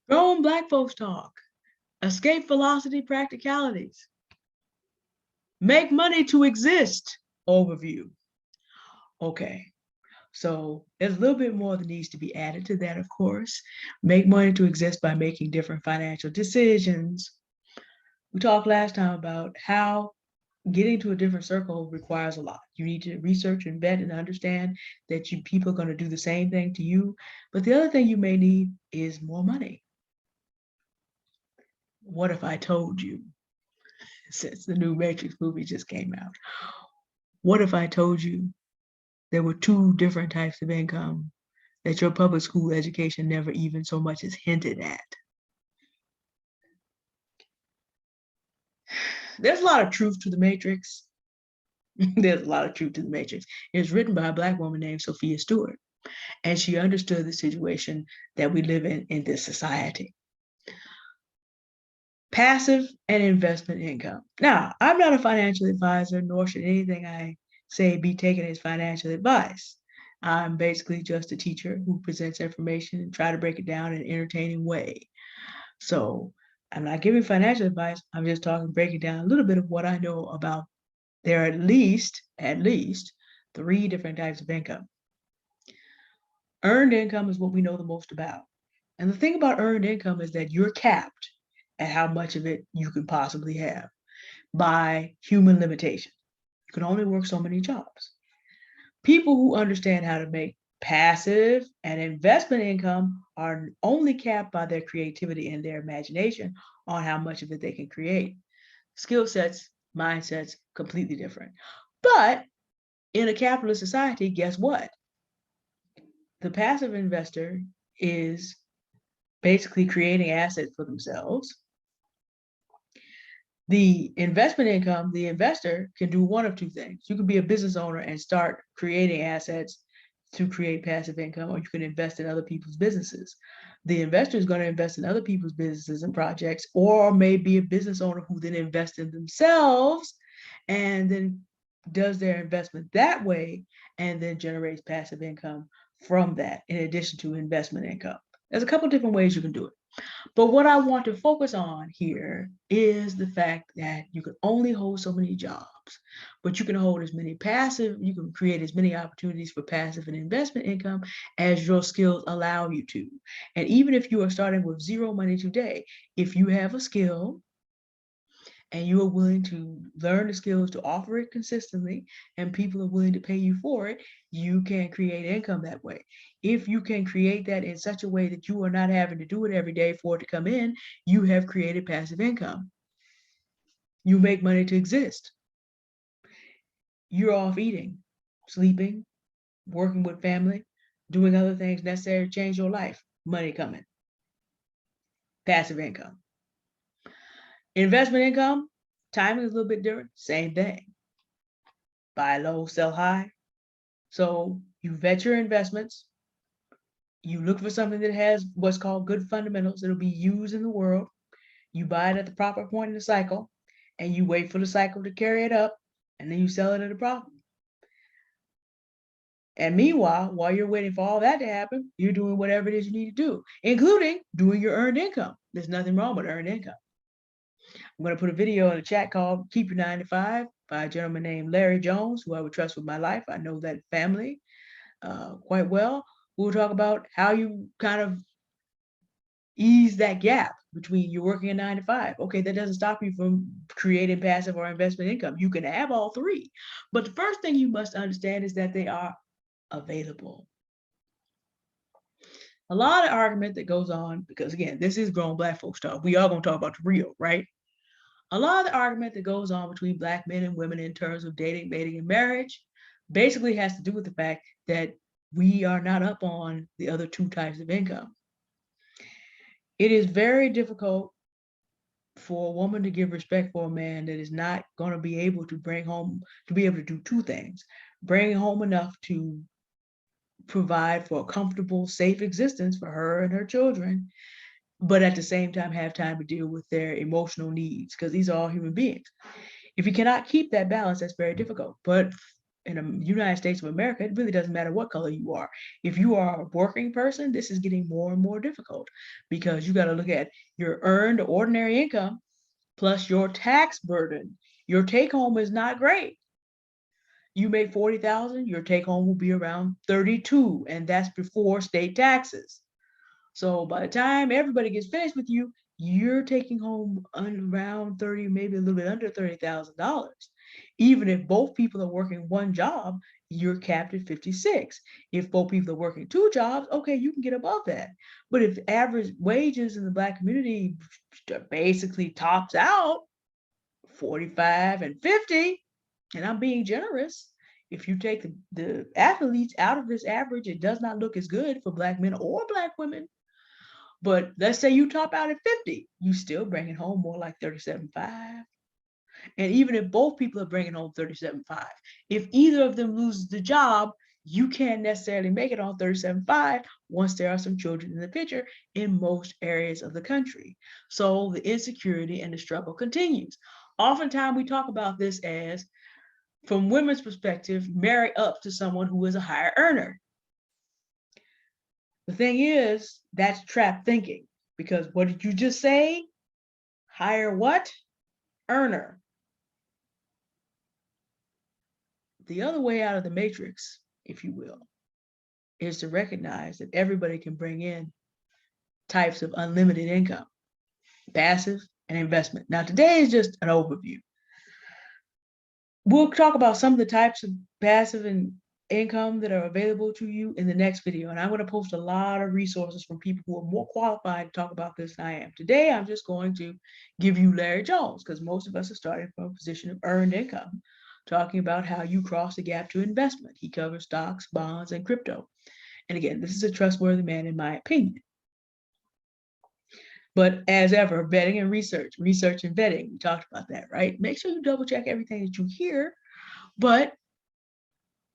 Grown Black folks talk. Escape velocity practicalities. Make money to exist overview. Okay, so there's a little bit more that needs to be added to that, of course. Make money to exist by making different financial decisions. We talked last time about how getting to a different circle requires a lot. You need to research and vet and understand that people are going to do the same thing to you. But the other thing you may need is more money. What if I told you, since the new Matrix movie just came out, what if I told you there were two different types of income that your public school education never even so much as hinted at? There's a lot of truth to the Matrix. There's a lot of truth to the Matrix. It was written by a Black woman named Sophia Stewart, and she understood the situation that we live in this society. Passive and investment income. Now, I'm not a financial advisor, nor should anything I say be taken as financial advice. I'm basically just a teacher who presents information and try to break it down in an entertaining way. So I'm not giving financial advice. I'm just breaking down a little bit of what I know about. There are at least three different types of income. Earned income is what we know the most about. And the thing about earned income is that you're capped at how much of it you can possibly have by human limitation. You can only work so many jobs. People who understand how to make passive and investment income are only capped by their creativity and their imagination on how much of it they can create. Skill sets, mindsets, completely different. But in a capitalist society, guess what? The passive investor is basically creating assets for themselves. The investment income, the investor can do one of two things. You can be a business owner and start creating assets to create passive income, or you can invest in other people's businesses. The investor is going to invest in other people's businesses and projects, or maybe a business owner who then invests in themselves and then does their investment that way and then generates passive income from that in addition to investment income. There's a couple different ways you can do it. But what I want to focus on here is the fact that you can only hold so many jobs, but you can hold as many passive, you can create as many opportunities for passive and investment income as your skills allow you to. And even if you are starting with zero money today, if you have a skill and you are willing to learn the skills to offer it consistently and people are willing to pay you for it, you can create income that way. If you can create that in such a way that you are not having to do it every day for it to come in, you have created passive income. You make money to exist. You're off eating, sleeping, working with family, doing other things necessary to change your life. Money coming. Passive income. Investment income, timing is a little bit different, same thing. Buy low, sell high. So you vet your investments. You look for something that has what's called good fundamentals. It'll be used in the world. You buy it at the proper point in the cycle, and you wait for the cycle to carry it up, and then you sell it at a profit. And meanwhile, while you're waiting for all that to happen, you're doing whatever it is you need to do, including doing your earned income. There's nothing wrong with earned income. I'm going to put a video in the chat called Keep Your 9 to 5 by a gentleman named Larry Jones, who I would trust with my life. I know that family quite well. We'll talk about how you kind of ease that gap between you working a 9 to 5. Okay, that doesn't stop you from creating passive or investment income. You can have all three. But the first thing you must understand is that they are available. A lot of argument that goes on, because again, this is grown Black folks talk. We are going to talk about the real, right? A lot of the argument that goes on between Black men and women in terms of dating, mating, and marriage basically has to do with the fact that we are not up on the other two types of income. It is very difficult for a woman to give respect for a man that is not going to be able to bring home, to be able to do two things: bring home enough to provide for a comfortable, safe existence for her and her children, but at the same time have time to deal with their emotional needs, because these are all human beings. If you cannot keep that balance, that's very difficult. But in the United States of America, it really doesn't matter what color you are. If you are a working person, this is getting more and more difficult because you got to look at your earned ordinary income plus your tax burden. Your take home is not great. You make 40,000, your take home will be around 32, and that's before state taxes. So by the time everybody gets finished with you, you're taking home around 30, maybe a little bit under $30,000. Even if both people are working one job, you're capped at 56. If both people are working two jobs, okay, you can get above that. But if average wages in the Black community basically tops out 45 and 50, and I'm being generous, if you take the athletes out of this average, it does not look as good for Black men or Black women. But let's say you top out at 50, you still bringing home more like 37.5. And even if both people are bringing home 37.5, if either of them loses the job, you can't necessarily make it on 37.5 once there are some children in the picture in most areas of the country. So the insecurity and the struggle continues. Oftentimes we talk about this as, from women's perspective, marry up to someone who is a higher earner. The thing is, that's trap thinking, because what did you just say? Higher what? Earner. The other way out of the matrix, if you will, is to recognize that everybody can bring in types of unlimited income, passive and investment. Now, today is just an overview. We'll talk about some of the types of passive and income that are available to you in the next video. And I'm going to post a lot of resources from people who are more qualified to talk about this than I am. Today, I'm just going to give you Larry Jones, because most of us are starting from a position of earned income, talking about how you cross the gap to investment. He covers stocks, bonds, and crypto. And again, this is a trustworthy man in my opinion. But as ever, vetting and research and vetting, we talked about that, right? Make sure you double check everything that you hear, but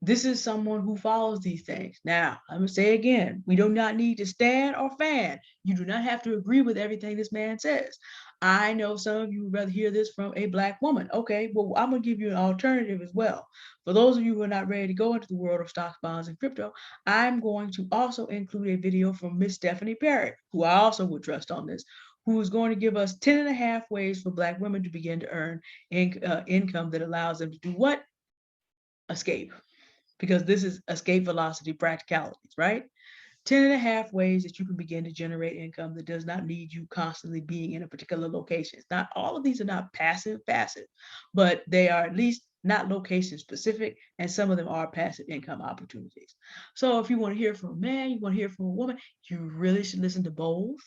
this is someone who follows these things. Now, I'm gonna say again, we do not need to stand or fan. You do not have to agree with everything this man says. I know some of you would rather hear this from a Black woman. Okay, well, I'm gonna give you an alternative as well. For those of you who are not ready to go into the world of stocks, bonds, and crypto, I'm going to also include a video from Miss Stephanie Parrott, who I also would trust on this, who is going to give us 10 and a half ways for Black women to begin to earn income that allows them to do what? Escape. Because this is escape velocity practicalities, right? 10 and a half ways that you can begin to generate income that does not need you constantly being in a particular location. It's not, all of these are not passive, but they are at least not location specific, and some of them are passive income opportunities. So if you want to hear from a man, you want to hear from a woman, you really should listen to both.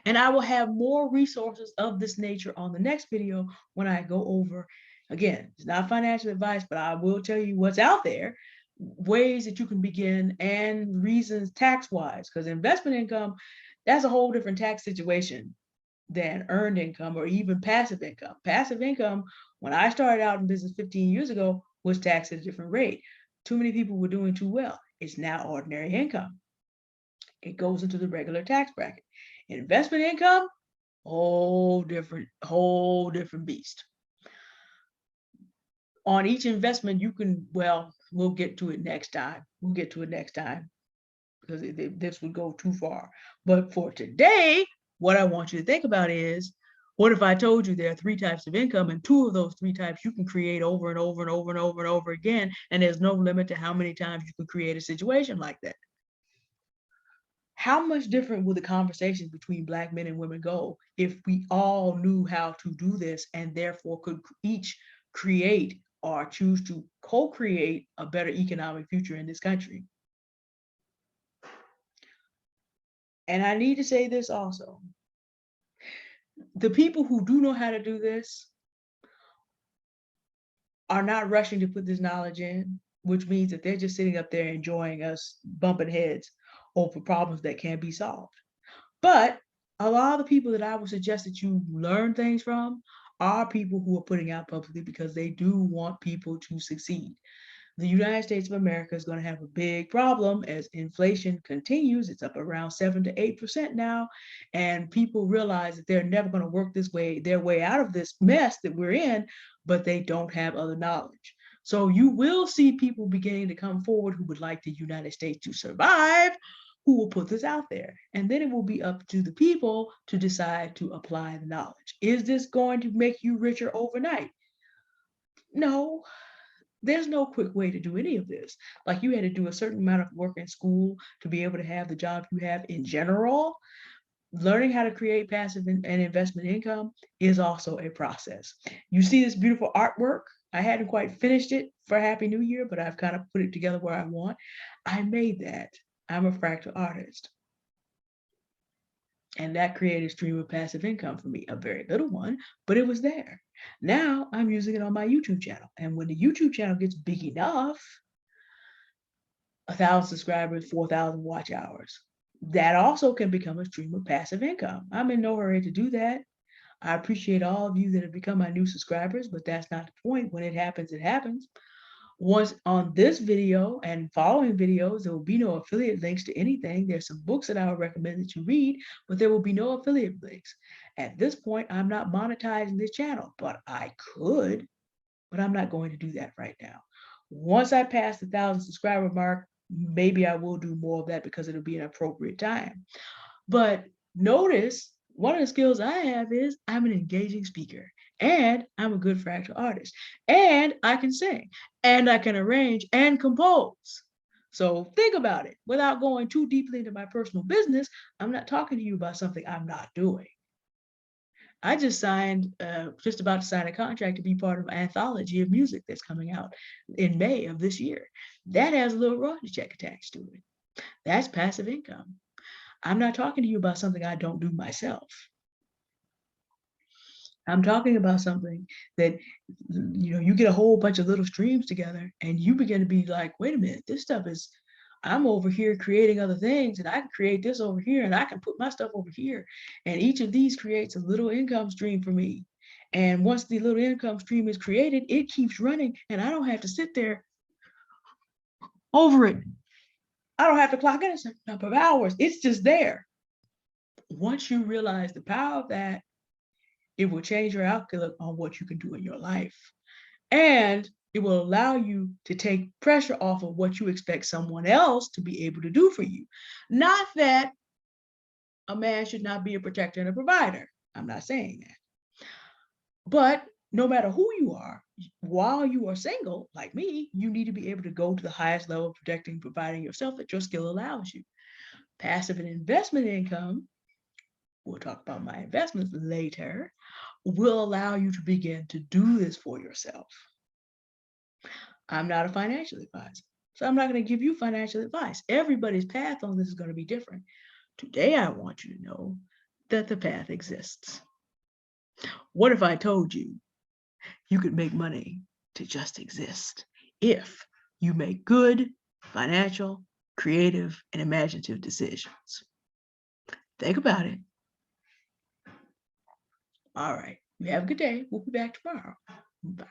And I will have more resources of this nature on the next video when I go over, again, it's not financial advice, but I will tell you what's out there, ways that you can begin, and reasons tax-wise, because investment income, that's a whole different tax situation than earned income or even passive income. Passive income, when I started out in business 15 years ago, was taxed at a different rate. Too many people were doing too well. It's now ordinary income. It goes into the regular tax bracket. Investment income, whole different beast. On each investment, you can, well, we'll get to it next time. Because this would go too far. But for today, what I want you to think about is, what if I told you there are 3 types of income, and 2 of those 3 types you can create over and over and over and over and over again, and there's no limit to how many times you can create a situation like that? How much different would the conversations between Black men and women go if we all knew how to do this, and therefore could each create or choose to co-create a better economic future in this country? And I need to say this also. The people who do know how to do this are not rushing to put this knowledge in, which means that they're just sitting up there enjoying us bumping heads over problems that can't be solved. But a lot of the people that I would suggest that you learn things from are people who are putting out publicly because they do want people to succeed. The United States of America is going to have a big problem as inflation continues. It's up around 7 to 8% now. And people realize that they're never going to work their way out of this mess that we're in, but they don't have other knowledge. So you will see people beginning to come forward who would like the United States to survive, who will put this out there. And then it will be up to the people to decide to apply the knowledge. Is this going to make you richer overnight? No, there's no quick way to do any of this. Like you had to do a certain amount of work in school to be able to have the job you have in general. Learning how to create passive and investment income is also a process. You see this beautiful artwork. I hadn't quite finished it for Happy New Year, but I've kind of put it together where I want. I made that. I'm a fractal artist. And that created a stream of passive income for me, a very little one, but it was there. Now I'm using it on my YouTube channel. And when the YouTube channel gets big enough, 1,000 subscribers, 4,000 watch hours, that also can become a stream of passive income. I'm in no hurry to do that. I appreciate all of you that have become my new subscribers, but that's not the point. When it happens, it happens. Once on this video and following videos, there will be no affiliate links to anything. There's some books that I would recommend that you read, but there will be no affiliate links. At this point, I'm not monetizing this channel, but I could, but I'm not going to do that right now. Once I pass the 1,000 subscriber mark, maybe I will do more of that because it'll be an appropriate time. But notice one of the skills I have is I'm an engaging speaker, and I'm a good fractal artist, and I can sing, and I can arrange and compose. So think about it. Without going too deeply into my personal business, I'm not talking to you about something I'm not doing. I just about to sign a contract to be part of an anthology of music that's coming out in May of this year. That has a little royalty check attached to it. That's passive income. I'm not talking to you about something I don't do myself. I'm talking about something that, you get a whole bunch of little streams together and you begin to be like, wait a minute, this stuff is, I'm over here creating other things and I can create this over here and I can put my stuff over here. And each of these creates a little income stream for me. And once the little income stream is created, it keeps running and I don't have to sit there over it. I don't have to clock in a certain number of hours. It's just there. Once you realize the power of that, it will change your outlook on what you can do in your life. And it will allow you to take pressure off of what you expect someone else to be able to do for you. Not that a man should not be a protector and a provider. I'm not saying that. But no matter who you are, while you are single, like me, you need to be able to go to the highest level of protecting and providing yourself that your skill allows you. Passive and investment income, we'll talk about my investments later, will allow you to begin to do this for yourself. I'm not a financial advisor, so I'm not going to give you financial advice. Everybody's path on this is going to be different. Today, I want you to know that the path exists. What if I told you you could make money to just exist if you make good financial, creative, and imaginative decisions? Think about it. All right. You have a good day. We'll be back tomorrow. Bye.